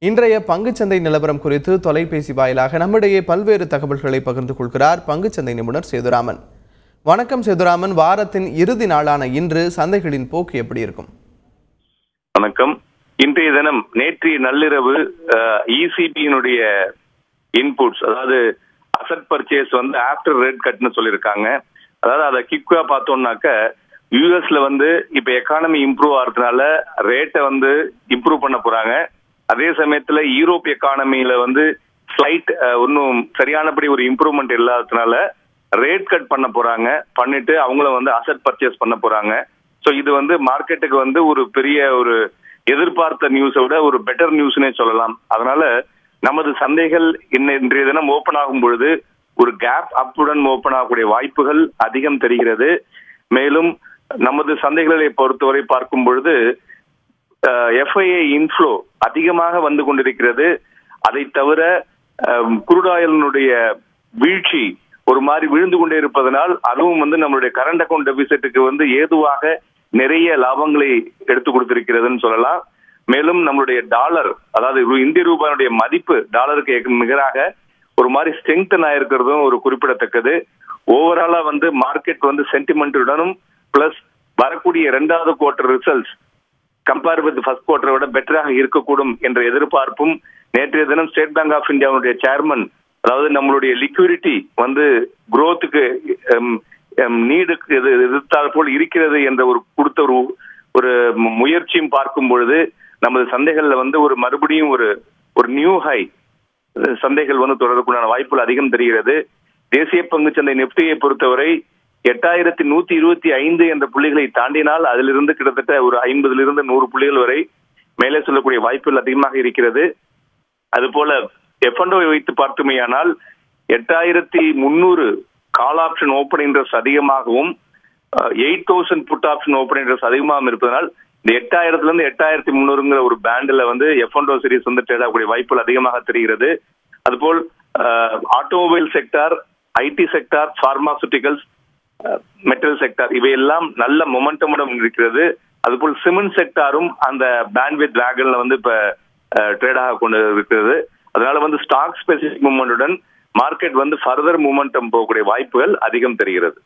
இன்றைய பங்குச்சந்தை நிலவரம் குறித்து தொலைபேசி வாயிலாக நம்மிடையே பல்வேறு தகவல்களை பகிர்ந்து கொள்கிறார் பங்குச்சந்தை நிபுணர் சேதுராமன். வணக்கம் சேதுராமன். வாரத்தின் இறுதி நாளான இன்று சந்தைகளின் போக்கு எப்படி இருக்கும்? வணக்கம். இன்றைய தினம் நேற்றைய நள்ளிரவு ECB-னுடைய இன்புட்ஸ், அதாவது அசட் பர்ச்சேஸ் வந்து ஆஃப்டர் ரேட் கட்னு சொல்லியிருக்காங்க. அதாவது அதை கிக்வா பார்த்தோம்னாக்க யூஎஸ்ல வந்து இப்ப எக்கானமி இம்ப்ரூவ் ஆகிறதுனால ரேட்டை வந்து இம்ப்ரூவ் பண்ண போறாங்க. அதே சமயத்துல யூரோப் எக்கானமியில வந்து ஸ்லைட் ஒன்னும் சரியானபடி ஒரு இம்ப்ரூவ்மெண்ட் இல்லாததுனால ரேட் கட் பண்ண போறாங்க. பண்ணிட்டு அவங்கள வந்து அசட் பர்ச்சேஸ் பண்ண போறாங்க. ஸோ இது வந்து மார்க்கெட்டுக்கு வந்து ஒரு பெரிய ஒரு எதிர்பார்த்த நியூஸை விட ஒரு பெட்டர் நியூஸ்னே சொல்லலாம். அதனால நமது சந்தைகள் இன்றைய தினம் ஓபன் ஆகும் பொழுது ஒரு கேப் அப்புடன் ஓபன் ஆகக்கூடிய வாய்ப்புகள் அதிகம் தெரிகிறது. மேலும் நமது சந்தைகளை பொறுத்தவரை பார்க்கும் பொழுது FII இன்ஃப்ளோ அதிகமாக வந்து கொண்டிருக்கிறது. அதை தவிர குரூட் ஆயிலினுடைய வீழ்ச்சி ஒரு மாதிரி விழுந்து கொண்டே இருப்பதனால் அதுவும் வந்து நம்மளுடைய கரண்ட் அக்கௌண்ட் டெபிசிட்டுக்கு வந்து ஏதுவாக நிறைய லாபங்களை எடுத்து கொடுத்திருக்கிறதுன்னு சொல்லலாம். மேலும் நம்மளுடைய டாலர், அதாவது இந்திய ரூபாயுடைய மதிப்பு டாலருக்கு நிகராக ஒரு மாதிரி ஸ்ட்ரெங்தன் ஆயிருக்கிறதும் ஒரு குறிப்பிடத்தக்கது. ஓவராலா வந்து மார்க்கெட் வந்து சென்டிமெண்ட்டுடனும் பிளஸ் வரக்கூடிய 2வது quarter results compare with first குவார்டரை விட பெட்டராக இருக்கக்கூடும் என்ற எதிர்பார்ப்பும் நேற்றைய தினம் ஸ்டேட் பேங்க் ஆஃப் இந்தியாவுடைய சேர்மன், அதாவது நம்மளுடைய லிக்விடிட்டி வந்து குரோத்துக்கு நீடுக்கு எதிர்த்தால் போல் இருக்கிறது என்ற ஒரு கொடுத்த ஒரு முயற்சியும் பார்க்கும் பொழுது நமது சந்தைகள்ல வந்து ஒரு மறுபடியும் ஒரு நியூ ஹை சந்தைகள் வந்து தொடரக்கூடிய வாய்ப்புகள் அதிகம் தெரிகிறது. தேசிய பங்குச்சந்தை நிப்டியை பொறுத்தவரை 8125 என்ற புள்ளிகளை தாண்டினால் அதிலிருந்து கிட்டத்தட்ட ஒரு 50லிருந்து 100 புள்ளிகள் வரை மேலே சொல்லக்கூடிய வாய்ப்புகள் அதிகமாக இருக்கிறது. அதுபோல F&O வைத்து பார்த்துமையானால் 8300 கால் ஆப்ஷன் ஓப்பன் இன்ட்ரெஸ்ட் அதிகமாகவும் 8000 புட் ஆப்ஷன் ஓப்பன் இன்ட்ரெஸ்ட் அதிகமாகவும் இருப்பதனால் இந்த 8000லிருந்து 8300ங்கிற ஒரு பேண்டில் வந்து F&O சீரிஸ் வந்து ட்ரேட் ஆகக்கூடிய வாய்ப்புகள் அதிகமாக தெரிகிறது. அதுபோல் automobile sector, IT sector, pharmaceuticals, metal sector இவையெல்லாம் நல்ல மொமெண்டமுடன் இருக்கிறது. அதுபோல் சிமெண்ட் செக்டாரும் அந்த பேண்ட்வித் வேகன்ல வந்து இப்ப ட்ரேட் ஆக கொண்டு இருக்கிறது. அதனால வந்து ஸ்டாக் ஸ்பெசிபிக் மூவ்மெண்ட்டுடன் மார்க்கெட் வந்து ஃபர்தர் மூமெண்டம் போகக்கூடிய வாய்ப்புகள் அதிகம் தெரிகிறது.